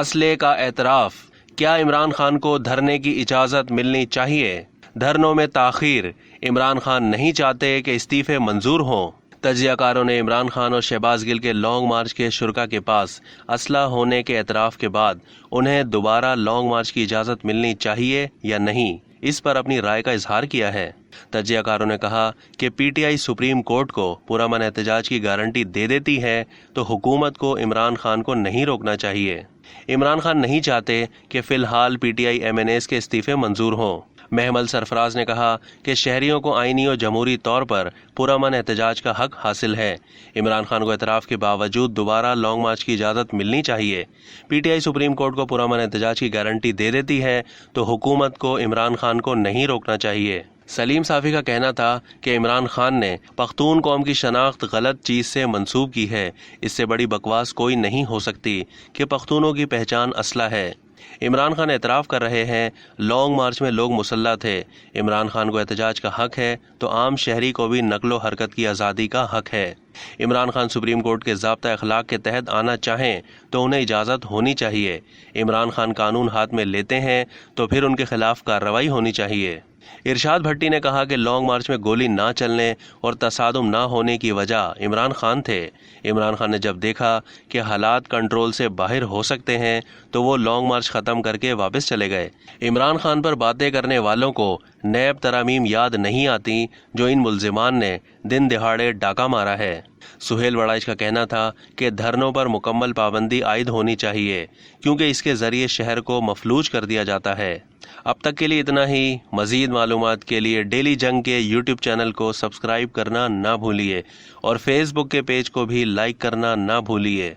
اسلحے کا اعتراف، کیا عمران خان کو دھرنے کی اجازت ملنی چاہیے؟ دھرنوں میں تاخیر، عمران خان نہیں چاہتے کہ استعفے منظور ہوں۔ تجزیہ کاروں نے عمران خان اور شہباز گل کے لانگ مارچ کے شرکا کے پاس اسلحہ ہونے کے اعتراف کے بعد انہیں دوبارہ لانگ مارچ کی اجازت ملنی چاہیے یا نہیں، اس پر اپنی رائے کا اظہار کیا ہے۔ تجزیہ کاروں نے کہا کہ پی ٹی آئی سپریم کورٹ کو پرامن احتجاج کی گارنٹی دے دیتی ہے تو حکومت کو عمران خان کو نہیں روکنا چاہیے۔ عمران خان نہیں چاہتے کہ فی الحال P T I M N As کے استعفے منظور ہوں۔ محمل سرفراز نے کہا کہ شہریوں کو آئینی اور جمہوری طور پر پرامن احتجاج کا حق حاصل ہے۔ عمران خان کو اعتراف کے باوجود دوبارہ لانگ مارچ کی اجازت ملنی چاہیے۔ پی ٹی آئی سپریم کورٹ کو پرامن احتجاج کی گارنٹی دے دیتی ہے تو حکومت کو عمران خان کو نہیں روکنا چاہیے۔ سلیم صافی کا کہنا تھا کہ عمران خان نے پختون قوم کی شناخت غلط چیز سے منسوب کی ہے۔ اس سے بڑی بکواس کوئی نہیں ہو سکتی کہ پختونوں کی پہچان اسلحہ ہے۔ عمران خان اعتراف کر رہے ہیں لانگ مارچ میں لوگ مسلح تھے۔ عمران خان کو احتجاج کا حق ہے تو عام شہری کو بھی نقل و حرکت کی آزادی کا حق ہے۔ عمران خان سپریم کورٹ کے ضابطہ اخلاق کے تحت آنا چاہیں تو انہیں اجازت ہونی چاہیے۔ عمران خان قانون ہاتھ میں لیتے ہیں تو پھر ان کے خلاف کارروائی ہونی چاہیے۔ ارشاد بھٹی نے کہا کہ لانگ مارچ میں گولی نہ چلنے اور تصادم نہ ہونے کی وجہ عمران خان تھے۔ عمران خان نے جب دیکھا کہ حالات کنٹرول سے باہر ہو سکتے ہیں تو وہ لانگ مارچ ختم کر کے واپس چلے گئے۔ عمران خان پر باتیں کرنے والوں کو نیب ترامیم یاد نہیں آتی جو ان ملزمان نے دن دہاڑے ڈاکہ مارا ہے۔ سہیل وڑائچ کا کہنا تھا کہ دھرنوں پر مکمل پابندی عائد ہونی چاہیے کیونکہ اس کے ذریعے شہر کو مفلوج کر دیا جاتا ہے۔ اب تک کے لیے اتنا ہی۔ مزید معلومات کے لیے ڈیلی جنگ کے یوٹیوب چینل کو سبسکرائب کرنا نہ بھولیے اور فیس بک کے پیج کو بھی لائک کرنا نہ بھولیے۔